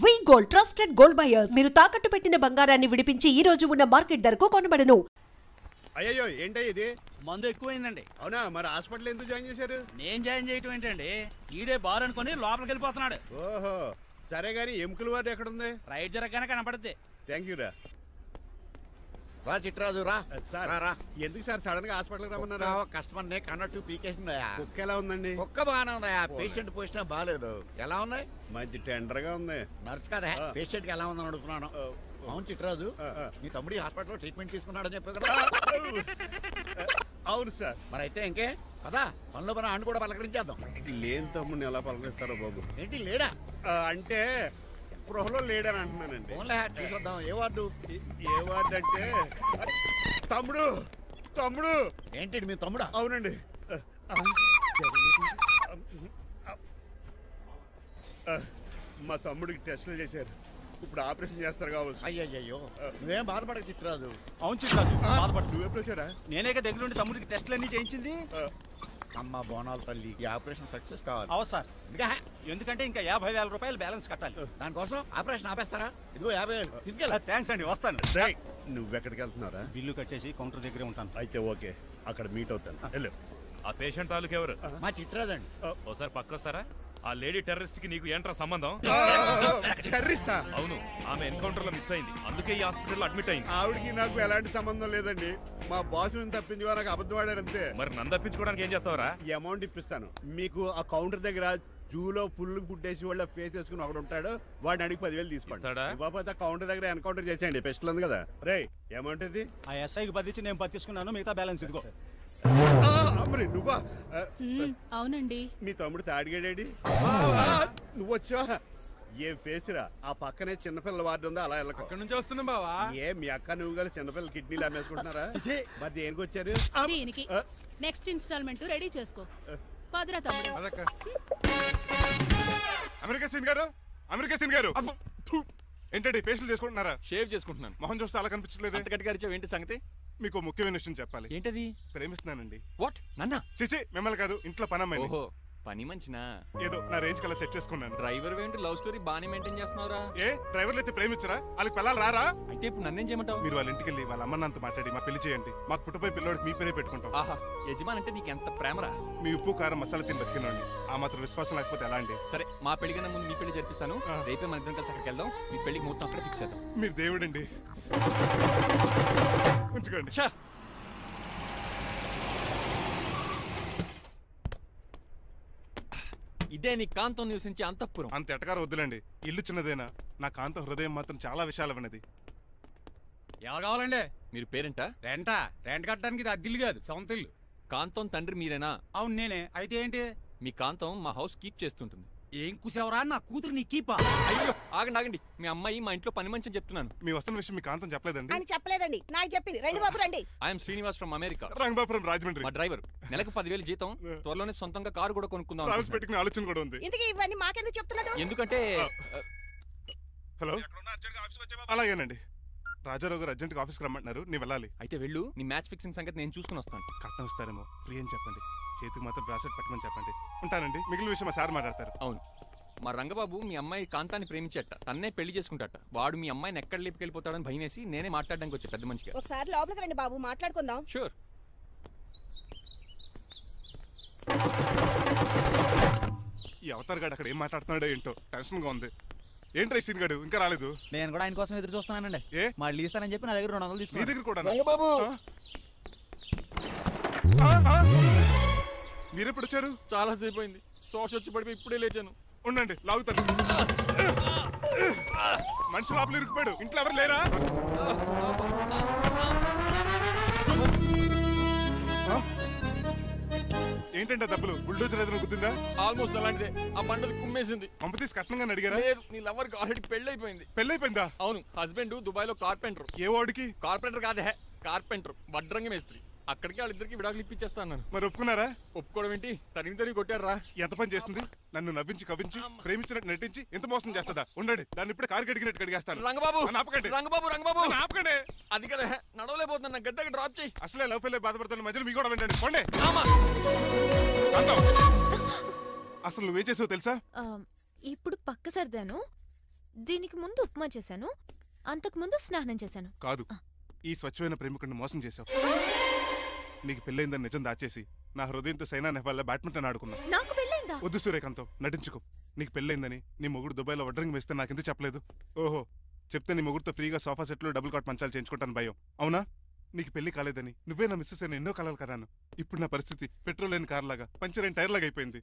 వి gold trusted gold buyers మీరు తాకట్టు పెట్టిన బంగారాన్ని విడిపించి ఈ రోజు ఉన్న మార్కెట్ ధరకు కొనబడను. అయ్యో ఏంటి ఇది? మందు ఎక్కువైందండి. అవునా? మరి హాస్పిటల్ ఎందుకు జాయిన్ చేశారు? నేను జాయిన్ చేయటం ఏంటండి, ఈడే బార్ అనుకుని లోపలికి వెళ్ళిపోతున్నాడు. ఓహో సరే గానీ ఎముకల వారు ఎక్కడుంది? రైట్ జరగగానే కనపడుద్ది. థ్యాంక్ యూ రా. రా చిట్రాజు రా. సార్ రా. ఎందుకు సార్ సడన్ గా హాస్పిటల్ రమ్మన్నారా? కస్టమర్ నే కన్నట్టు పీకేసిందయా. కుక్క ఎలా ఉందండి? కుక్క బాగానే ఉందయా, పేషెంట్ పొజిషన్ బాగాలేదు. ఎలా ఉంది? మంచి టెండర్ గా ఉంది. నర్స్ కదా పేషెంట్ కి ఎలా ఉందని అడుగుతున్నాను. అవును చిట్రాజు, నీ తమ్ముడి హాస్పిటల్లో ట్రీట్మెంట్ తీసుకున్నాడని చెప్పావు కదా. అవును సార్. మరి అయితే ఇంకే కదా పనులు పని ఆండు కూడా పలకరించేద్దాం. లేని తమ్ముడిని ఎలా పలకరిస్తారో బాబు. ఏంటి లేడా? అంటే గృహలో లేడని అంటున్నానండి. ఓన్లే తీసుకొద్దాం. ఏ వార్డు? ఏ వార్డు అంటే తమ్ముడు. తమ్ముడు ఏంటి మీ తమ్ముడా? అవునండి. మా తమ్ముడికి టెస్టులు చేశారు, ఇప్పుడు ఆపరేషన్ చేస్తారు కావచ్చు. అయ్యయ్యో నువ్వేం బాధపడక చిట్రాజు. అవును చిట్రాజు బాధపడు. నువ్వు ఎప్పుడు వచ్చారా? నేనేక దగ్గరుండి తమ్ముడికి టెస్టులు అన్ని చేయించింది. అమ్మ బోనాల తల్లి, ఈ ఆపరేషన్ సక్సెస్ కావాలి. అవు సార్, ఎందుకంటే ఇంకా 50,000 రూపాయలు బ్యాలెన్స్ కట్టాలి. దానికోసం ఆపరేషన్ ఆపేస్తారా? ఇదిగో 50,000 తీసుకెళ్ళ. థ్యాంక్స్ అండి, వస్తాను. నువ్వెక్కడికి వెళ్తున్నారా? బిల్లు కట్టేసి కౌంటర్ దగ్గరే ఉంటాను. అయితే ఓకే, అక్కడ మీట్ అవుతాను. వెళ్ళు. ఆ పేషెంట్ తాలూకు ఎవరు? మా చిట్రాజు అండి. ఓసారి పక్కొస్తారా? ఆ లేడీ టెర్రరిస్ట్ కి నీకు ఏంట్రా సంబంధం? టెర్రరిస్టా? అవును, ఆమె ఎన్కౌంటర్ లో మిస్ అయింది, అందుకే ఈ హాస్పిటల్ అడ్మిట్ అయింది. ఆవిడికి నాకు ఎలాంటి సంబంధం లేదండి. మా బాసుని తప్పించుకో నాకు అబద్ధం ఆడారంతే. మరి నన్ను తప్పించుకోవడానికి ఏం చేస్తావరా? ఈ అమౌంట్ ఇప్పిస్తాను మీకు. ఆ కౌంటర్ దగ్గర జూలో పుల్లు పుట్టేసి వాళ్ళ ఫేస్ వేసుకుని ఒకడు ఉంటాడు, వాడిని అడిగి 10,000 తీసుకోండి. ఇవ్వకపోతే కౌంటర్ దగ్గర ఎన్కౌంటర్ చేసేయండి. పెస్టల్ ఉంది కదా. రే అమౌంట్ ఇది. ఆ ఎస్ఐకి బదిలించి నేను బతిసుకున్నాను, మిగతా బ్యాలెన్స్ ఇదిగో. అమ్మరే నువ్వా? అవునండి. మీ తమ్ముడు తాడిగాడేడి? నువ్వు వచ్చావా? ఏ ఫేస్ రా. ఆ పక్కనే చిన్నపిల్లల వార్డు ఉందా, అలా వెళ్ళక. అక్కడ నుంచి వస్తున్నా బావా. ఏ మీ అక్క నువ్వు కలిసి చిన్నపిల్లల కిడ్నీలు అమ్మేసుకుంటున్నారా? మరి దేనికి వచ్చారు? దీనికి నెక్స్ట్ ఇన్స్టాల్మెంట్ రెడీ చేసుకో. పదరా తమ్ముడు. అమెరికా సీన్ గారు ఏంటండి ఫేషియల్ చేసుకుంటున్నారా? షేవ్ చేసుకుంటున్నాను. మొహం చూస్తే అలా కనిపించలేదు. అంత గట్టిగా అరిచావు, ఏంటి సంగతి? మీకు ముఖ్యమైన విషయం చెప్పాలి. ఏంటది? ప్రేమిస్తున్నానండి. వాట్? నన్నా? చిచి మిమ్మల్ని కాదు, ఇంట్లో పనమ్మాయి. ఓహో పని మంచినా? ఏదో నా రేంజ్ కల్లా సెట్ చేసుకున్నాను. డ్రైవర్ ఏంటి లవ్ స్టోరీ బాగానే మెయింటైన్ చేస్తున్నారా? ఏ డ్రైవర్లు అయితే ప్రేమించరా? వాళ్ళకి పిల్లలు రారా? అయితే ఇప్పుడు నన్నేం చేయమంటావు? మీరు వాళ్ళ ఇంటికి వెళ్ళి వాళ్ళ అమ్మ నాన్నతో మాట్లాడి మా పెళ్లి చేయండి. మాకు పుట్టపోయి పిల్లోడికి మీ పేరే పెట్టుకుంటాం. ఆహా, యజమాన్ అంటే నీకు ఎంత ప్రేమరా? మీ ఉప్పు కారం మసాలా తిని బతికినండి. ఆ మాత్రం విశ్వాసం లేకపోతే ఎలా అండి? సరే, మా పెళ్లి కన్నా ముందు మీ పెళ్లి జరిపిస్తాను. రేపే మన ఇద్దరం కలిసి అక్కడికి వెళ్దాం. మీ పెళ్లికి మొత్తం అక్కడ ఫిక్స్ చేద్దాం. మీరు దేవుడండి. ఉంచుకోండి. ఇదే నీ కాంతం నివసించే అంతఃపురం. అంత ఎటకారం వద్దులండి, ఇల్లు చిన్నదేనా. నా కాంతం హృదయం మాత్రం చాలా విశాలమైనది. ఎవరు కావాలండి? మీరు పేరెంటా? రెంటా? రెంట్ కట్టడానికి ఇది అద్దిల్లు కాదు, సొంత ఇల్లు. కాంతం తండ్రి మీరేనా? అవును నేనే. అయితే ఏంటి? మీ కాంతం మా హౌస్ కీప్ చేస్తుంటుంది. ఏం కూసేవరా? నా కూతురు నీ కీపా? అయ్యో ఆగండి, మీ అమ్మాయి మా ఇంట్లో పని మంచి చెప్తున్నాను. మీ వస్తున్న విషయం మీ కాంతం చెప్పలేదండి? అని చెప్పలేదండి, నాకు చెప్పింది. రండి బాబు రండి. I'm Srinivas from America. Rangabapuram Rajahmundry. మా డ్రైవర్. నెలకు 10,000 జీతం. త్వరలోనే సొంతంగా కారు కూడా కొనుక్కుందాం. పెట్టుకునే ఆలోచన కూడా ఉంది. ఇంతకీ ఇవన్నీ మాకెందుకు చెప్తున్నాడు? ఎందుకంటే హలో, అలాగేనండి. రాజారావు గారు అర్జెంట్గా ఆఫీస్కి రమ్మంటున్నారు, నీ వెళ్ళాలి. అయితే వెళ్ళు. నీ మ్యాచ్ ఫిక్సింగ్ సంగతి నేను చూసుకుని వస్తాను. కట్నం ఇస్తారేమో, ఫ్రీ అని చెప్పండి. చేతికి మాత్రం బ్రాసెట్ పట్టమని చెప్పండి. ఉంటానండి. మిగిలిన విషయం మా సార్ మాట్లాడతారు. అవును, మా రంగబాబు మీ అమ్మాయి కాంతాన్ని ప్రేమించట, తన్నే పెళ్లి చేసుకుంటాట. వాడు మీ అమ్మాయిని ఎక్కడ లేపుకెళ్ళిపోతాడని భయం వేసి నేనే మాట్లాడడానికి వచ్చే పెద్ద మనిషిగా. ఒకసారి లోపలికి రండి బాబు, మాట్లాడుకుందాం. షూర్. ఈ అవతార్ గాడు అక్కడ ఏం మాట్లాడుతున్నాడో ఏంటో టెన్షన్గా ఉంది. ఏంట్రా సీన్ గాడు ఇంకా రాలేదు? నేను కూడా ఆయన కోసం ఎదురు చూస్తున్నానండి. ఏ మళ్ళీ ఇస్తానని చెప్పి నా దగ్గర 200 తీసుకుని. మీ దగ్గర కూడా? రంగబాబు మీరెప్పుడు వచ్చారు? చాలా సేపు అయింది. శోష వచ్చి పడిపోయి ఇప్పుడే లేచాను. ఉండండి, లాగుతాను. మనిషి లోపల ఇరుక్కుపోయాడు. ఇంట్లో ఎవరు లేరా? ఏంటంటే డబ్బులు బుల్డోజర్ ఏదైనా గుద్దిందా? ఆల్మోస్ట్ అలాంటిదే. ఆ బండలు కుమ్మేసింది. పంప తీసి కట్నంగా అడిగారా? లేదు, నీ లవర్ కి ఆల్రెడీ పెళ్లి అయిపోయింది. పెళ్ళైపోయిందా? అవును, హస్బెండ్ దుబాయ్ లో కార్పెంటర్. ఏ వాడికి? కార్పెంటర్ కాదే, కార్పెంటర్, వడ్రంగి మేస్త్రి. అక్కడికి వాళ్ళిద్దరికి విడాకులు ఇప్పించేస్తాను. మరి ఒప్పుకున్నారా? ఒప్పుకోవడం ఏంటి, తరిమి కొట్టారా. ఎంత పని చేస్తుంది? నన్ను నవ్వించి కవించి ప్రేమించినట్టు నటించి ఎంత మోసం చేస్తుందా? ఉండండి, దాన్ని ఇప్పుడే కారు కడిగినట్టు కడిగేస్తాను. రంగబాబు ఆపకండి. రంగబాబు ఆపకండి. అది కదా, నడవలేకపోతున్నా, నా గద్దకి డ్రాప్ చేయి. అసలే లవ్ ఫెయిల్ బాధపడుతున్న మధ్యలో మీ కూడా వింటండి. పోండి. అసలు నువ్వేం చేసావు తెలుసా? ఇప్పుడు పక్క సర్దాను. దీనికి ముందు ఉప్మా చేశాను, అంతకు ముందు స్నానం చేశాను. కాదు, ఈ స్వచ్ఛమైన ప్రేమికుడిని మోసం చేశావు. నీకు పెళ్ళైందని నిజం దాచేసి నా హృదయంతో సైనా నెహ్వాల్ బ్యాడ్మింటన్ ఆడుకున్నా. నాకు పెళ్ళైందా? వద్దు సూర్యకాంతం, నటించుకో. నీకు పెళ్ళైందని నీ మొగుడు దుబాయ్లో వడ్రంగి వేస్తే నాకెందుకు చెప్పలేదు? ఓహో, చెప్తే నీ మొగుడుతో ఫ్రీగా సోఫా సెట్లు డబుల్ కాట్ మంచాలు చేయించుకుంటాను భయం. అవునా? నీకు పెళ్లి కాలేదని నువ్వే నా మిస్సెస్ అని ఎన్నో కలలు కరాను. ఇప్పుడు నా పరిస్థితి పెట్రోల్ లేని కార్ లాగా, పంచర్ అయిన టైర్ లాగా అయిపోయింది.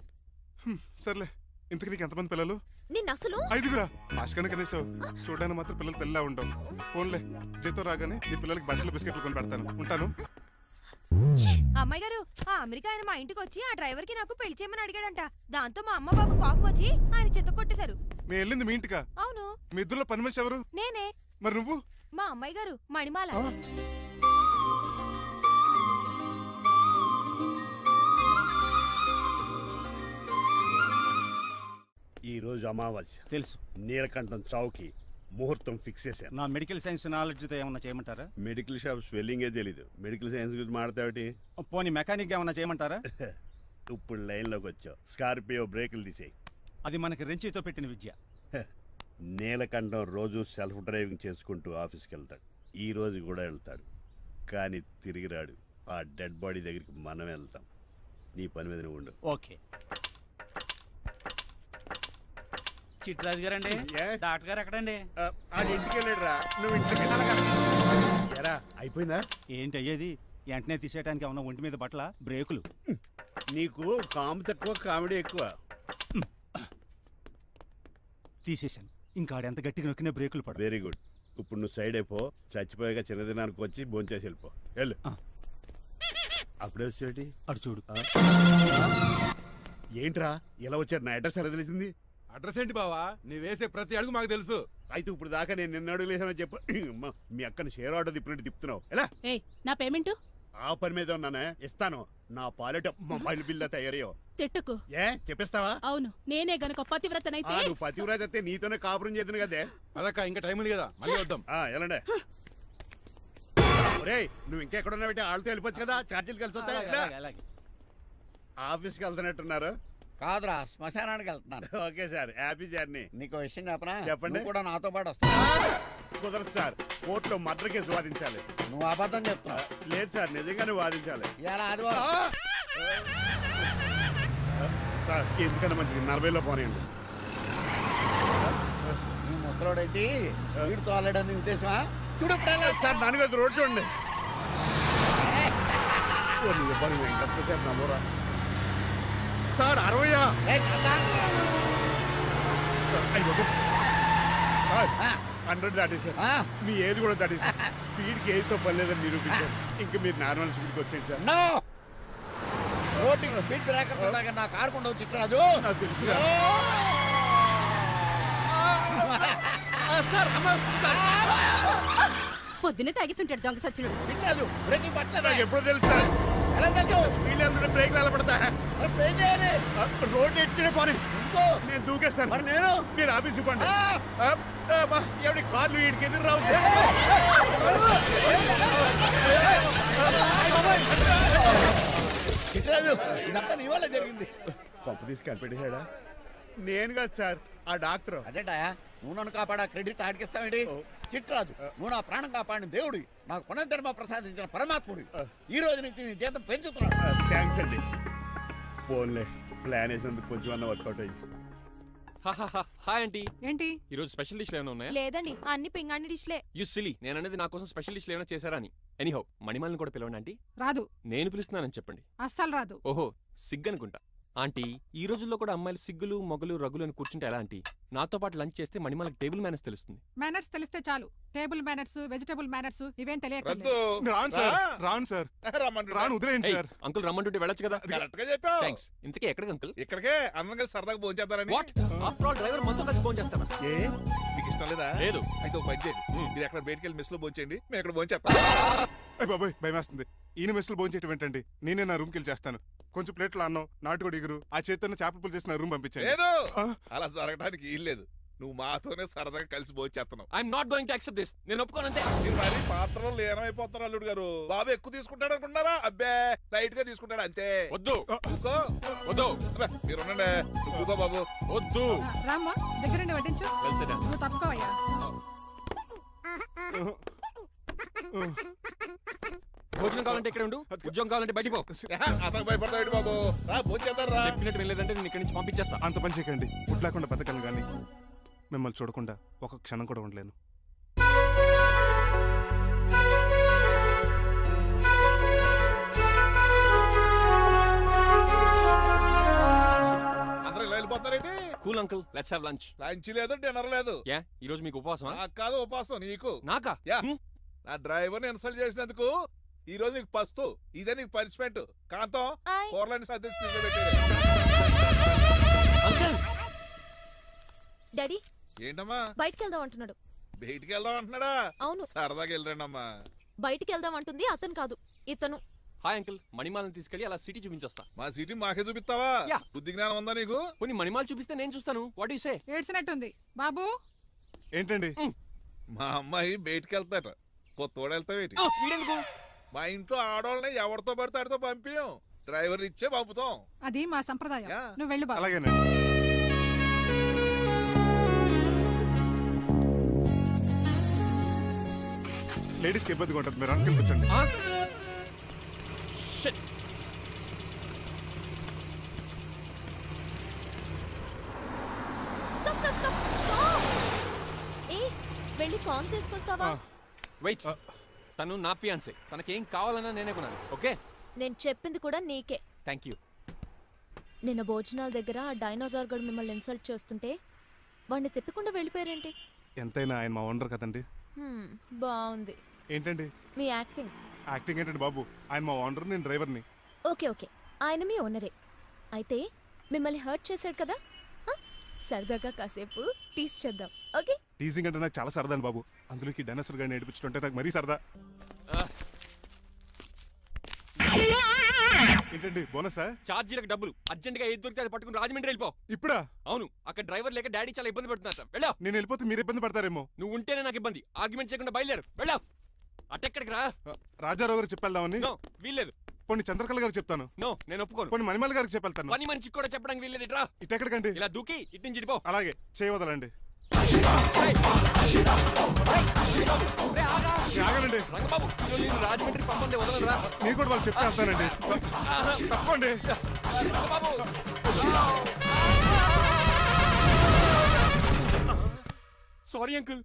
సర్లే, ఇంతకు నీకు ఎంతమంది పిల్లలు? నేను అసలు 5గురా. ఆశకన్నా కనీసం చూడడానికి మాత్రం పిల్లలు తెల్లా ఉండవు. ఫోన్లే, జీతం రాగానే నీ పిల్లలకి బట్టలు బిస్కెట్లు కొని పెడతాను. ఉంటాను. అమ్మాయి గారు, ఆ అమెరికా ఆయన మా ఇంటికి వచ్చి ఆ డ్రైవర్ కి నాకు పెళ్లి చేయమని అడిగాడంట. దాంతో మా అమ్మ బాబు కోపం వచ్చి ఆయన చెత్త కొట్టేశారు. మేము వెళ్ళింది మీ ఇంటికా? అవును. మీ ఇద్దరులో పని మనిషి ఎవరు? నేనే. మరి నువ్వు? మా అమ్మాయి గారు మణిమాల. ఈ రోజు అమావాస్య తెలుసు. నీలకంఠం చౌకి ముహూర్తం ఫిక్స్ చేశాను. నా మెడికల్ సైన్స్ నాలెడ్జ్తో ఏమన్నా చేయమంటారా? మెడికల్ షాప్ స్వెల్లింగే తెలీదు, మెడికల్ సైన్స్ గురించి మాట్లాడతావిటి? పోనీ మెకానిక్ ఏమన్నా చేయమంటారా? ఇప్పుడు లైన్లోకి వచ్చావు. స్కార్పియో బ్రేకులు తీసేయి. అది మనకి రెంచితో పెట్టిన విద్య. నీలకంఠం రోజు సెల్ఫ్ డ్రైవింగ్ చేసుకుంటూ ఆఫీస్కి వెళ్తాడు. ఈ రోజు కూడా వెళ్తాడు, కానీ తిరిగి రాడు. ఆ డెడ్ బాడీ దగ్గరికి మనం వెళ్తాం. నీ పని మీద నువ్వు ఉండు. ఓకే. చిట్రాజు గారండి, డాక్టర్ గారు ఎక్కడండి? అది ఇంటికి వెళ్ళాడు రా, నువ్వు ఇంటికి ఎరా. అయిపోయిందా? ఏంటి అయ్యేది? వెంటనే తీసేయడానికి ఏమన్నా ఒంటి మీద బట్టల బ్రేకులు? నీకు కాము తక్కువ, కామెడీ ఎక్కువ. తీసేశాను. ఇంకా ఎంత గట్టిగా నొక్కినా బ్రేకులు పడ. Very good. ఇప్పుడు నువ్వు సైడ్ అయిపో. చచ్చిపోయాక చిన్నదినానికి వచ్చి భోంచేసి వెళ్ళిపో. వెళ్ళు. అప్పుడే వచ్చేటి అటు చూడు. ఏంట్రా ఇలా వచ్చారు? నా అడ్రస్ ఎలా తెలిసింది? అడ్రస్ ఏంటి బావా? నీ వేసే ప్రతి అడుగు మాకు తెలుసు. అయితే ఇప్పుడు దాకా నేను నిన్న అడుగులేసానని చెప్పు. మీ అక్కని షేర్ ఆర్డర్ తిప్పినట్టు తిప్పుతున్నావు. ఎలా? నా పేమెంట్ ఆ పని మీద ఉన్నానే, ఇస్తాను. నా పాలెట మొబైల్ బిల్లా తయారయ్యో. తిట్టుకు. ఏ చెప్పిస్తావా? అవును, నేనే గనక పతివ్రతనైతే. నువ్వు పతివ్రత అయితే నీతోనే కాపురం చేద్దును కదే. అదక్క, ఇంకా టైం ఉంది కదా, మళ్ళీ వద్దాం. ఎలాండే నువ్వు ఇంకెక్కడున్నా పెట్టి వాళ్ళతో వెళ్ళిపోవచ్చు కదా, ఛార్జీలు కలిసి వస్తాయి. ఆఫీస్కి వెళ్తున్నట్టున్నారు? కాదురా, శ్మశానానికి వెళ్తున్నాను. Okay sir, happy journey. నీకు విషయం చెప్పనా? చెప్పండి. కూడా నాతో పాటు వస్తా. కుదరదు సార్, కోర్టులో మర్డర్ కేసు వాదించాలి. నువ్వు అబద్ధం చెప్తున్నావు. లేదు సార్, నిజంగానే వాదించాలి. ఇలా ఆదివారం సార్, ఎందుకన్నా మంచిది 40లో పోనీయండి. నువ్వు ముసలోడేంటి స్పీడ్ తోలడని ఉద్దేశమా? చూడు సార్, నాన్నగారు రోడ్ చూడండి. ఎంతసేపు నమ్మరా సార్? 60 100 దాటేశారు. మీ ఏజ్ కూడా దాటేశారు. స్పీడ్కి ఏజ్తో పని లేదని నిరూపించారు. ఇంకా మీరు నార్మల్ స్పీడ్కి వచ్చేది సార్. రోడ్డుకి స్పీడ్ బ్రేకర్స్ ఉండగా నా కారు కొండ చిట్టరాజు. నాకు తెలుసు పొద్దునే తాగిస్తుంటాడు దొంగ సచ్చినుడు. చిట్టరాజు బ్రేకులు పట్టలేదు. నాకు ఎప్పుడు తెలుసు సార్? ఎలా తెలుసు? స్పీడ్ వెళ్తుంటే బ్రేక్లు ఎలా పడతా? రోడ్డు ఎట్టిన పని నేను దూకేస్తాను. మరి నేను? మీరు ఆఫీస్ ఇవ్వండి. ఎవరి కార్లు వీడికి ఎదురు రావు. చిట్టరాజు, ఇదంతా నీ వల్ల జరిగింది. పప్పు తీసి కనిపెట్టేశాడా? నేను కాదు సార్, ఆ డాక్టర్. అదేటా, నువ్వు నన్ను కాపాడా క్రెడిట్ ఆడికిస్తావేంటి? చిట్టరాజు, నువ్వు నా ప్రాణం కాపాడిన దేవుడి, నాకు పునర్ధర్మ ప్రసాదించిన పరమాత్ముడి. ఈ రోజు నుంచి నీ జీతం పెంచుతున్నాను. థ్యాంక్స్ అండి. ఫోన్లే, ప్లాన్ వేసినందుకు కొంచెం అన్న వర్కౌట్ అయింది. Hi aunty. ఏంటి ఈ రోజు స్పెషల్ డిష్లు ఏమైనా ఉన్నాయా? లేదండి, అన్ని పింగాణి డిష్లే. యు సిలీ, నేను అనేది నా కోసం స్పెషల్ డిష్లు ఏమైనా చేశారా అని. ఎనీహౌ, మణిమాలని కూడా పిలవండి ఆంటీ. రాదు. నేను పిలుస్తున్నానని చెప్పండి. అస్సలు రాదు. ఓహో, సిగ్గనుకుంటా. ఆంటీ, ఈ రోజుల్లో కూడా అమ్మాయిలు సిగ్గులు మొగలు రగులు అని కూర్చుంటే ఎలా ఆంటీ? నాతో పాటు లంచ్ చేస్తే మణిమాలకు టేబుల్ మేనర్స్ తెలుస్తుంది. మేనర్స్ తెలిస్తే చాలు. టేబుల్ మేనర్స్, వెజిటబుల్ మేనర్స్ ఇవేం తెలియక. రాను సార్, రాను, వదిలేయండి సార్. అంకుల్ రమ్మంటుంటే వెళ్ళొచ్చు కదా. కరెక్ట్ గా చెప్పావు. థ్యాంక్స్. ఇంతకీ ఎక్కడికి అంకుల్? ఇక్కడికే అందరం కలిసి సరదాగా భోజనం చేద్దారని. వాట్? ఆఫ్టర్ ఆల్ డ్రైవర్ మనతో కలిసి ఫోన్ చేస్తానా? నీకు ఇష్టం లేదా? లేదు. అయితే పని చేయండి, మీరు ఎక్కడ బయటికి వెళ్ళి మెస్ లో భోజనం చేయండి, మేము ఎక్కడ భోజనం చేస్తాం. బాబాయ్ భయం వేస్తుంది. ఈయన మెస్ లో భోజనం చేయటం ఏంటండి? నేనే నా రూమ్కి వెళ్ళి చేస్తాను. కొంచెం ప్లేట్లో అన్నం, నాటుకోడి ఇగురు, ఆ చేతితో చేపల పులుసు చేసిన రూమ్ పంపించాను. లేదు, అలా జరగడానికి లేదు. నువ్వు మాతోనే సరదాగా కలిసి పోచేస్తున్నావు. I'm not going to accept this. నేను ఒప్పుకోనంతే. మీరు మరి పాత్రలో లీనమైపోతున్నారు అల్లుడు గారు. బాబు ఎక్కువ తీసుకుంటాడు అనుకుంటారా? అబ్బే లైట్ గా తీసుకుంటాడు అంతే. వద్దు ఊకో వద్దు. మీరు ఉండండి. ఊకో బాబు. వద్దు. రామ్మా దగ్గరుండి వడ్డించు. నువ్వు తప్పుకోవయ్యా. భోజనం కావాలంటే ఇక్కడ ఉండు, ఉద్యోగం కావాలంటే బయటికి పో. అతను భయపడతాడు బాబు. రా భోజేద్దారా. చెప్పినట్టు వెళ్ళలేదంటే నేను ఇక్కడి నుంచి పంపించేస్తా. అంత పని చేయకండి. ఫుడ్ లేకుండా బతకను కానీ మిమ్మల్ని చూడకుండా ఒక క్షణం కూడా ఉండలేను. అందరూ ఇలా వెళ్ళిపోతారేంటి? Cool uncle, let's have lunch. Lunch లేదు, డిన్నర్ లేదు. యా ఈ రోజు మీకు ఉపవాసమా? నాకు కాదు ఉపవాసం, నీకు. నాకా? యా నా డ్రైవర్ని ఇన్సల్ట్ చేసినందుకు ఈ రోజు నీకు పస్తు. ఇదే నీకు పనిష్మెంట్. కాంతం కూరలని సర్దేసి ఫ్రిడ్జ్లో పెట్టేది. డాడీ ఏంటమ్మా బయటికి వెళ్దాం అంటున్నాడు. బయటికి వెళ్దాం అంటున్నాడా? అవును. సరదాగా వెళ్ళరండమ్మా. బయటికి వెళ్దాం అంటుంది అతను కాదు, ఇతను. హాయ్ అంకుల్, మణిమాలను తీసుకెళ్లి అలా సిటీ చూపించొస్తా. మా సిటీ మాకే చూపిస్తావా? బుద్ధి జ్ఞానం ఉందా నీకు? కొన్ని మణిమాలు చూపిస్తే నేను చూస్తాను. What you say? ఏడ్చినట్టుంది బాబు. ఏంటండి? మా అమ్మాయి బయటికి వెళ్తాట. కొత్తోడు వెళ్తావేటి? మా ఇంట్లో ఆడవాళ్ళని ఎవరితో పడితే ఆడితో పంపించాం. డ్రైవర్ ఇచ్చే పంపుతాం. అది మా సంప్రదాయం. నువ్వు వెళ్ళు బాబు. అలాగేనండి. లేడీస్కి ఇబ్బందిగా ఉంటుంది, మీరు అనుకుని కూర్చోండి. Stop stop stop stop. ఏ వెళ్ళి కార్న్ తీసుకొస్తావా? వెయిట్, తను నా ఫియాన్సే. తనకేం కావాలన్నా నేనే కొనాలి. ఓకే? నేను చెప్పింది కూడా నీకే. Thank you. నిన్న భోజనాల దగ్గర ఆ డైనోసార్ గడు మిమ్మల్ని ఇన్సల్ట్ చేస్తుంటే వాడిని తిప్పకుండా వెళ్ళిపోయారేంటి? ఎంతైనా ఆయన మా ఓనర్ కదండి. బాగుంది. ఏంటండి మీ యాక్టింగ్? యాక్టింగ్ ఏంటండి బాబు? ఆయన మా ఓనర్, నేను డ్రైవర్ని. ఓకే ఓకే, ఆయన మీ ఓనరే. అయితే మిమ్మల్ని హర్ట్ చేశాడు కదా, సరదాగా కాసేపు టీస్ చేద్దాం. ఓకే? టీజింగ్ అంటే నాకు చాలా సరదా బాబు. అందులోకి డైనోసార్ గారిని ఏడిపించుకుంటే నాకు మరీ సరదా. ఏంటండి బోనసా? ఛార్జీలకు డబ్బులు అర్జెంట్ గా ఏది దొరికితే అది పట్టుకుని రాజమండ్రి వెళ్ళిపో. ఇప్పుడా? అవును, అక్కడ డ్రైవర్ లేక డాడీ చాలా ఇబ్బంది పడుతున్నారు. వెళ్ళా. నేను వెళ్ళిపోతే మీరు ఇబ్బంది పడతారేమో. నువ్వు ఉంటేనే నాకు ఇబ్బంది. ఆర్గ్యుమెంట్ చేయకుండా బయలుదేరు. వెళ్ళా. అటెక్కడికి రా. రాజారావు గారు చెప్పేద్దామని. వీల్లేదు. పోనీ చంద్రకళ గారికి చెప్తాను. నో, నేను ఒప్పుకోను. పోనీ మణిమాల గారికి చెప్పేళ్తాను. పని మనిషికి కూడా చెప్పడానికి వీల్లేదు. ఇట్రా. ఇటెక్కడికండి? ఇలా దూకి ఇటు నుంచి ఇడిపో. అలాగే చేయవదలండి. ఆగనండి రంగబాబు, రాజమండ్రి పంపండి, వదలరా. మీరు కూడా వాళ్ళు చెప్పేస్తానండి. తప్పండి సారీ అంకుల్.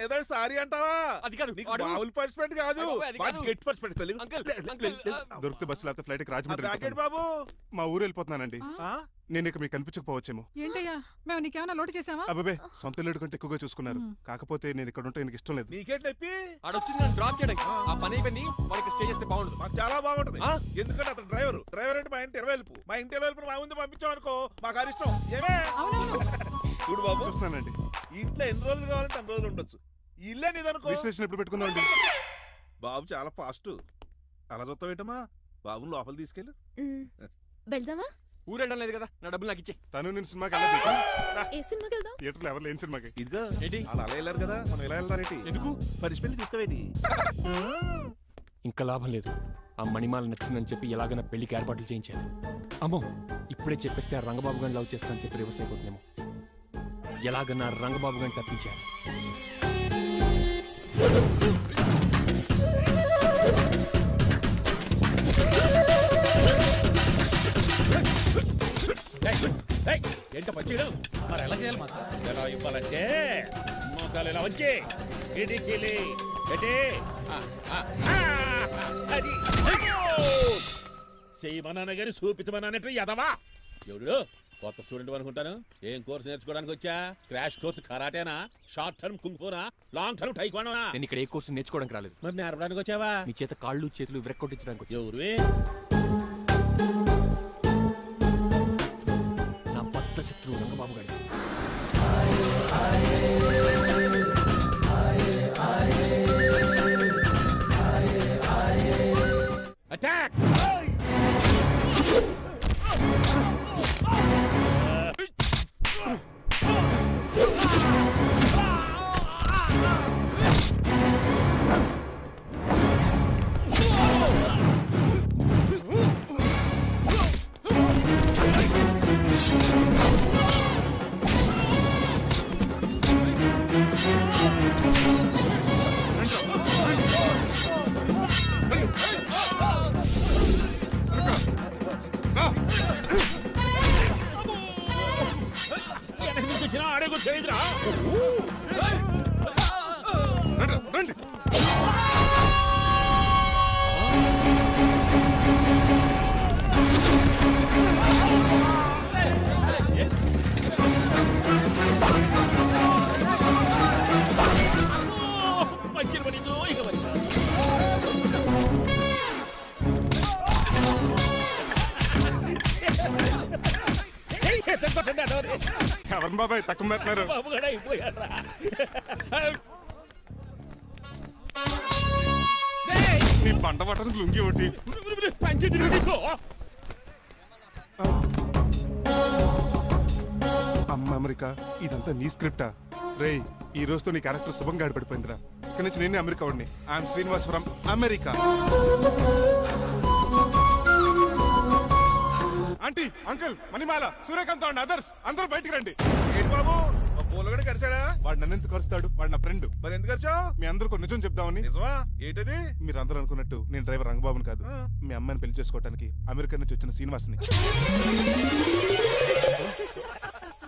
ఏదో సారీ అంటావా? అది కాదు, మామూలు పనిష్మెంట్ కాదు, గట్టి పనిష్మెంట్. దొరికితే బస్సు లేకపోతే ఫ్లైట్ కి రాజమండ్రి బాబు. మా ఊరు వెళ్ళిపోతున్నానండి. నేను ఇక మీకు కనిపించకపోవచ్చేమో. ఏంటయ్యా, మేము నీకేమైనా లోటు చేసామా? అబ్బాబే, సొంత ఇల్లు కంటే ఎక్కువగా చూసుకున్నారు. కాకపోతే నేను ఇక్కడ ఉంటే నాకు ఇష్టం లేదు. నీకేంటి నొప్పి? ఆడొచ్చింది నన్ను డ్రాప్ చేయడానికి. ఆ పని అయిపోయింది. వాళ్ళకి స్టే చేస్తే బాగుంటుంది. మాకు చాలా బాగుంటుంది. ఎందుకంటే అతను డ్రైవర్ అంటే మా ఇంటి ఇరవైపు. మా ఇంటి ఇరవైపు మా ముందు పంపించాం అనుకో, మాకు అది ఇష్టం. ఏమే చూడు బాబు, చూస్తున్నానండి. ఇంట్లో ఎన్ని రోజులు కావాలంటే అన్ని రోజులు ఉండొచ్చు. ఇల్లే నీదనుకో. విశ్లేషణ ఎప్పుడు పెట్టుకుందామండి? బాబు చాలా ఫాస్ట్. అలా చూస్తావేటమ్మా? బాబు లోపల తీసుకెళ్ళు. వెళ్దామా? ఊరెళ్ళడం లేదు కదా, నా డబ్బులు నాకు ఇచ్చే. తను నేను సినిమాకి వెళ్ళదు. ఏ సినిమాకి వెళ్దాం? థియేటర్లో ఎవరు లేని సినిమాకి. ఇదిగో ఏంటి అలా వెళ్ళారు కదా, మనం ఇలా వెళ్తారేంటి? ఎందుకు? పరిష్పెళ్ళి తీసుకోవేటి? ఇంకా లాభం లేదు. ఆ మణిమాల నచ్చిందని చెప్పి ఎలాగైనా పెళ్లికి ఏర్పాట్లు చేయించాను. అమ్మో, ఇప్పుడే చెప్పేస్తే ఆ రంగబాబు గారిని లవ్ చేస్తానని చెప్పి రివర్స్ అయిపోతుందేమో. ఎలాగన్నా రంగబాబు గారిని తప్పించాను. ఏంట పచ్చేయడం మరి ఎలా చేయాలి? మాకు ఎలా ఇవ్వాలంటే మోకాలు ఇలా వచ్చి ఇడికిలి అది చేయమన్నాను కానీ చూపించమన్నట్టు ఎదవా. ఎవడు కొత్త స్టూడెంట్ అనుకుంటాను. ఏం కోర్సు నేర్చుకోవడానికి వచ్చా? క్రాష్ కోర్సు కరాటేనా, షార్ట్ టర్మ్ కుంగ్ఫూనా, లాంగ్ టర్మ్ టైక్వాండోనా? నేను ఇక్కడ ఏ కోర్సు నేర్చుకోవడానికి రాలేదు. మరి నేర్పడానికి వచ్చావా? నీ చేత కాళ్ళు చేతులు విరక్కొట్టించడానికి వచ్చా. ఎవరువే? నా బద్ద శత్రువు రంగబాబు గారి. అటాక్! అడుగు చేయదురా రండి. ఎవరు బాబాయ్ తక్కువ మెత్తున్నారు? నీ పంట పట్టడానికి లుంగి ఒకటి అమ్మ అమెరికా ఇదంతా నీ స్క్రిప్టా? రే ఈ రోజుతో నీ క్యారెక్టర్ శుభంగా ఆడిపడిపోయిందిరా. ఇక్కడి నుంచి నేనే అమెరికా వాడిని. I'm Srinivas from America. Aunty, uncle, Manimala, Suryakant and others అందరూ బయటికి రండి. ఏంటి బాబు పూలగడ కరిచాడా? వాడు నన్ను ఎందుకు కరుస్తాడు? వాడు నా ఫ్రెండ్. మరి ఎందుకు కరిచావు? మీ అందరూ నిజం చెప్దామని. నిజమా? ఏంటది? మీరు అందరూ అనుకున్నట్టు నేను డ్రైవర్ రంగబాబుని కాదు. మీ అమ్మాయిని పెళ్లి చేసుకోవడానికి అమెరికా నుంచి వచ్చిన శ్రీనివాస్ని.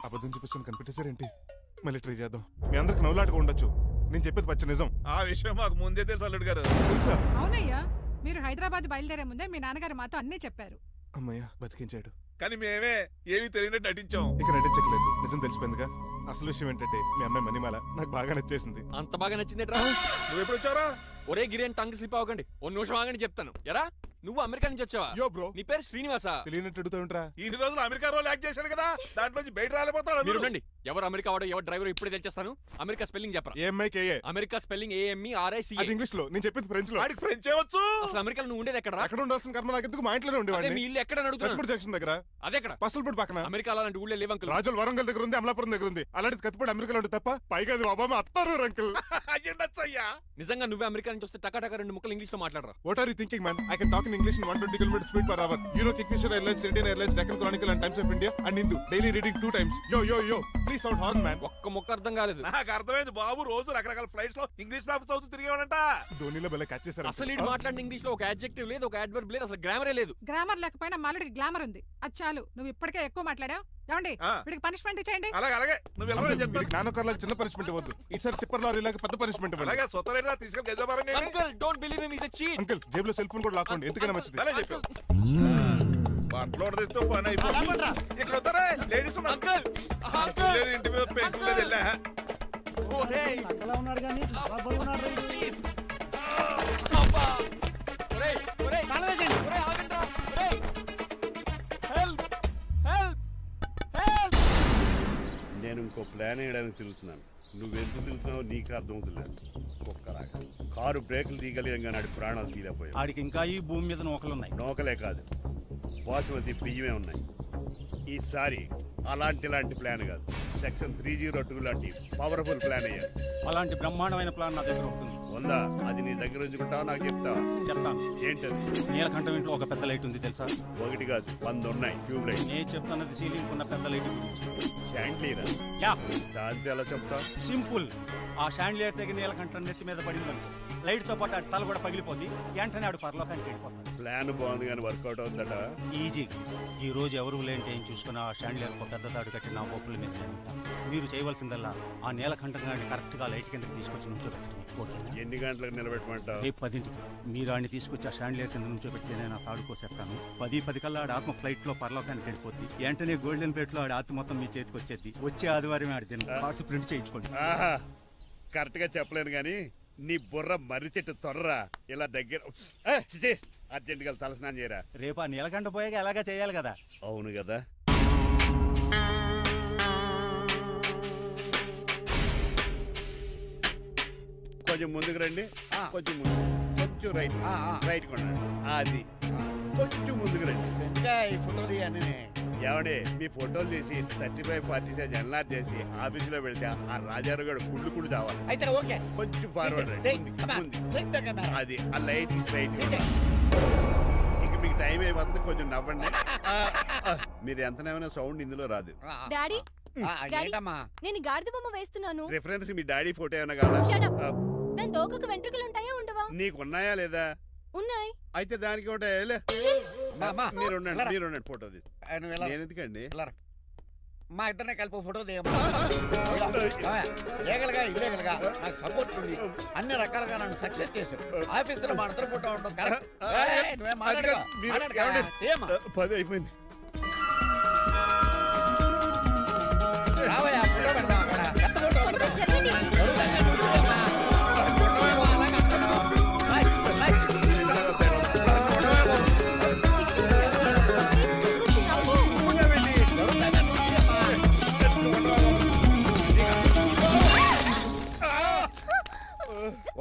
అబద్ధం చూపిస్తాను కనిపెట్టేశారేంటి? మళ్ళీ ట్రై చేద్దాం. మీ అందరికి నవ్వులాటగా ఉండొచ్చు. నేను చెప్పేది పచ్చ నిజం. ఆ విషయం మాకు ముందే తెలుసు అల్లుడు గారు. తెలుసా? అవునయ్యా, మీరు హైదరాబాద్ బయలుదేరే ముందే మీ నాన్నగారు మాతో అన్నీ చెప్పారు. అమ్మయ్య బతికించాడు. కానీ మేమే ఏమీ తెలియనట్టు నటించాం. ఇక నటించట్లేదు, నిజం తెలిసిపోయిందిగా. అసలు విషయం ఏంటంటే మీ అమ్మాయి మణిమాల నాకు బాగా నచ్చేసింది. అంత బాగా నచ్చిందేట్రా? నువ్వు ఎప్పుడు వచ్చారా? ఒరే గిరియన్ టంగ్ స్లిప్ అవ్వకండి. ఓ నిమిషం ఆగండి చెప్తాను. ఎరా నువ్వు అమెరికా నుంచి వచ్చావా? యో బ్రో, నీ పేరు శ్రీనివాసా? తెలియనట్టు అడుగుతావుంట్రా? ఇన్ని రోజులు అమెరికా రోల్ యాక్ట్ చేశాడు కదా, దాంట్లోంచి బయట రాలిపోతాడు. మీరు రండి. ఎవరు అమెరికా వాడో ఎవరు డ్రైవర్ ఇప్పుడే తెలిచేస్తాను. అమెరికా స్పెల్లింగ్ చెప్పరా? ఏఎంఐకేఏ. America spelling AMERICA. అది ఇంగ్లీష్ లో, నేను చెప్పింది ఫ్రెంచ్ లో. వాడికి ఫ్రెంచ్ వచ్చు. అసలు అమెరికాలో నువ్వు ఉండేది ఎక్కడ? ఎక్కడ ఉండాల్సిన కర్మ నాకు ఎందుకు? మా ఇంట్లోనే ఉండేవాడిని. మీ ఇల్లు ఎక్కడ అడుగుతున్నాను? కత్తిపూడి జంక్షన్ దగ్గర. అదెక్కడ? పసలపూడి పక్కన. అమెరికా అలాంటి ఊళ్ళో లేవు అంకుల్. రాజుల వరంగల్ దగ్గర ఉంది, అమలాపురం దగ్గర ఉంది. అలాంటి కత్తిపూడి అమెరికాలో ఉంటుంది తప్ప. పైగా అది ఒబామా అత్తారు అంకుల్. అయ్యా నిజంగా నువ్వే అమెరికా నుంచి వస్తే టకాటక 2 ముక్కలు ఇంగ్లీష్ లో మాట్లాడరా? What are you thinking, man? I can talk in English in 120 km speed per hour. You know Kingfisher Airlines, Indian Airlines, Deccan Chronicle and Times of India and Hindu. Daily reading 2 times. Yo, yo, yo. Please sound horn, man. ఒక్క ముక్క అర్థం కాలేదు. నాకు అర్థమైంది బాబు. రోజు రకరకాల flights లో English papers చదువుతూ తిరిగేవాడంట. ధోనిలో భలే క్యాచ్ చేశారు. అసలు ఇటు మాట్లాడిన ఇంగ్లీష్ లో ఒక అడ్జెక్టివ్ లేదు, ఒక అడ్వర్బ్ లేదు, అసలు గ్రామరే లేదు. గ్రామర్ లేకపోయినా మాలుడికి గ్లామర్ ఉంది. అది చాలు. నువ్వు ఇప్పటికే ఎక్కువ మాట్లాడావు. ఏమండి, వీడికి పనిష్మెంట్ ఇచ్చేయండి. అలాగే అలాగే. నువ్వు వెళ్ళమని చెప్తాను. నాన్నకర్లకు చిన్న పనిష్మెంట్ ఇవ్వద్దు. ఈసారి టిప్పర్ లారీలాగా పెద్ద పనిష్మెంట్ ఇవ్వండి. అలాగే సొత్తరేట్లా తీసుకెళ్ళి గజాబారని. Uncle don't believe him, he is a cheat. Uncle జేబులో సెల్ ఫోన్ కూడా లాక్కోండి, ఎందుకైనా మంచిది. అలా చెప్పు. బట్టలు ఉడదీస్తూ పని అయిపోయింది. ఇక్కడ వస్తారా లేడీస్? అంకుల్ లేదు, ఇంటి మీద పెంకులు లేదు. వెళ్ళా ఒరేయ్ అలా ఉన్నాడు కానీ ఉన్నాడు. ప్లీజ్ అబ్బా. ఒరేయ్ ఒరేయ్ కాలవేజండి. ఒరేయ్ ఆగండి రా. ఒరేయ్ హెల్ప్ హెల్ప్ హెల్ప్. నేను ఇంకో ప్లాన్ వేయడానికి తిరుగుతున్నాను. నువ్వెందుకు తిరుగుతున్నావో నీకు అర్థమవుతులేదు. ఒక్కలాగా కారు బ్రేకులు తీయగలిగాం కానీ ఆడి ప్రాణాలు తీయలేకపోయావు. ఆడికి ఇంకా ఈ భూమి మీద నూకలున్నాయి. నూకలే కాదు, బాసుమతి బియ్యమే ఉన్నాయి. ఈసారి అలాంటి ప్లాన్ కాదు, సెక్షన్ 302 లాంటి పవర్ఫుల్ ప్లాన్ అయ్యారు. అలాంటి బ్రహ్మాండమైన ప్లాన్ నా దగ్గర ఉంటుంది. ఉందా? అది నీ దగ్గర ఉంచుకుంటావా? నాకు చెప్తావా? చెప్తాను. ఏంటది? నీలకంఠం ఇంట్లో ఒక పెద్ద లైట్ ఉంది తెలుసా? ఒకటి కాదు 100 ఉన్నాయి ట్యూబ్ లైట్. నేను చెప్తున్నది సీలింగ్ ఉన్న పెద్ద లైట్ షాండ్లీరా? యా. దాంతో ఎలా చెప్తా? సింపుల్. ఆ షాండ్లియర్ తెగి నీలకంఠం నెత్తి మీద పడిందనుకో, లైట్ తో పాటు ఆడి తల కూడా పగిలిపోతుంది. వెంటనే ఆడు పరలోకానికి వెళ్ళిపోతాడు. ప్లాన్ బాగుంది కానీ వర్కౌట్ అవుతుందట. ఈజీ. ఈ రోజు ఎవరు లేని ఏం చూసుకుని ఆ షాండ్లియర్ ఒక పెద్ద తాడు కట్టి నా పోపుల మీద మీరు చేయవలసిందల్లా ఆ నీలకంఠం గారిని కరెక్ట్ గా లైట్ కిందకి తీసుకొచ్చి నుంచోబెట్టండి. ఎన్ని గంటలకు నిలబెట్టమంటావు? రేపు 10ంటికి మీరు ఆడిని తీసుకొచ్చి ఆ షాండ్లియర్ కింద నుంచోబెడితే నేను ఆ తాడు కోసేస్తాను. 10 కల్లా ఆడి ఆత్మ ఫ్లైట్ లో పరలోకానికి వెళ్ళిపోద్ది. వెంటనే గోల్డెన్ ప్లేట్ లో ఆడి ఆత్మ మొత్తం మీ చేతికి వచ్చేది. వచ్చే ఆదివారం ఆడి కార్డ్స్ ప్రింట్ చేయించుకోండి. కరెక్ట్ గా చెప్పలేను కానీ నీ బుర్ర మర్రి చెట్టు తొర్రా. ఇలా దగ్గర అర్జెంట్ గా తలస్నానం చేయరా. రేపు ఆ నీలకంఠ పోయాక ఎలాగా చేయాలి కదా? అవును కదా. కొంచెం ముందుకు రండి. కొంచెం ముందు, కొంచెం రైట్, రైట్ కొనండి. అది కొంచెం ముందుకు రండి. ఫోటోలు అన్నీ ఏమండి, మీ ఫోటోలు తీసి 35-40 సైజ్ ఎన్లార్ చేసి ఆఫీసులో పెడితే ఆ రాజారావు గారు కుళ్ళు చావాలి. అయితే ఓకే, కొంచెం ఫార్వర్డ్ రండి. అది ఆ లైట్ రైట్. ఇక మీకు టైం అయిపోతుంది, కొంచెం నవ్వండి. మీరు ఎంతనేమైనా సౌండ్ ఇందులో రాదు. డాడీ ఏంటమ్మా నేను గాడిద బొమ్మ వేస్తున్నాను. రిఫరెన్స్ మీ డాడీ ఫోటో ఏమైనా కావాలా? దాని దోకకు వెంట్రుకలు ఉంటాయా ఉండవా? నీకు ఉన్నాయా లేదా? ఉన్నాయి. అయితే దానికి ఒకటే మీరు ఉండండి ఫోటో తీసి. నేను ఎందుకండి మా ఇద్దరినే కలిపి ఫోటో తీయమ్మా. లీగల్గా ఇల్లీగల్గా నాకు సపోర్ట్ ఉంది. అన్ని రకాలుగా నన్ను సక్సెస్ చేశారు. ఆఫీసులో మా ఇద్దరు ఫోటో ఉండడం కరెక్ట్. నువ్వేం మాట్లాడగా 10 అయిపోయింది. రావయ్యా ఫోటో పెడదాం అక్కడ.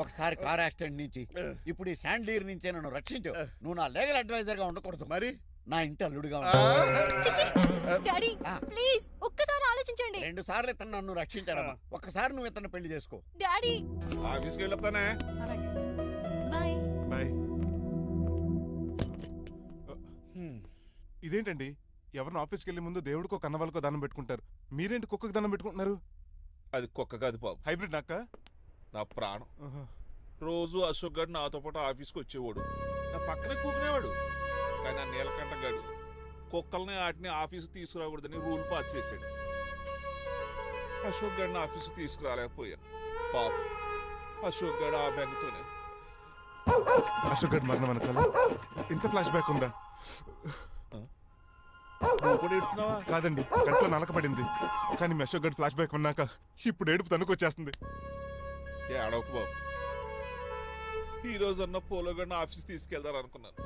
ఒకసారి కార్ యాక్సిడెంట్ నుంచి ఇప్పుడు ఈ శాండ్లీర్ నుంచే నన్ను రక్షించావు. నువ్వు నా లీగల్ అడ్వైజర్ గా ఉండకూడదు, మరి నా ఇంటి అల్లుడుగా డాడీ ప్లీజ్ ఒక్కసారి ఆలోచించండి. 2 సార్లు ఇతను నన్ను రక్షించాడమ్మా. ఒక్కసారి నువ్వు ఇతను పెళ్లి చేసుకో. డాడీ ఆఫీస్కి వెళ్ళొస్తానే. Bye bye. ఇదేంటండి, ఎవరిని ఆఫీస్కి వెళ్ళే ముందు దేవుడికో కన్నవాళ్ళకో దండం పెట్టుకుంటారు, మీరేంటి కుక్కకి దండం పెట్టుకుంటున్నారు? అది కుక్క కాదు బాబు, హైబ్రిడ్ నక్క. నా ప్రాణం. రోజు అశోక్ గడు నాతో పాటు ఆఫీస్కి వచ్చేవాడు, నా పక్కనే కూకునేవాడు. కానీ ఆ నీలకంఠ గడు కుక్కల్ని వాటిని ఆఫీసు తీసుకురాకూడదని రూల్ పాస్ చేశాడు. అశోక్ గడిని ఆఫీసు తీసుకురాలేకపోయాను. పాప అశోక్ గడు ఆ బ్యాంకుతోనే. అశోక్ గడ్ మరణం వెనకాల ఇంత ఫ్లాష్ బ్యాక్ ఉందా? కాదండి, కంట్లో నలకబడింది. కానీ మీ అశోక్ గడ్ ఫ్లాష్ బ్యాక్ ఉన్నాక ఇప్పుడు ఏడుపు తనుకొచ్చేస్తుంది. ఏడవకు బాబు, ఈ రోజు అన్న పోలో గడిని ఆఫీస్ తీసుకెళ్దాం అనుకున్నాను.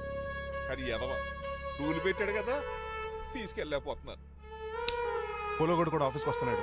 కానీ ఎదవా రూల్ పెట్టాడు కదా, తీసుకెళ్ళలేకపోతున్నాను. పోలో గడ్ కూడా ఆఫీస్కి వస్తున్నాడు.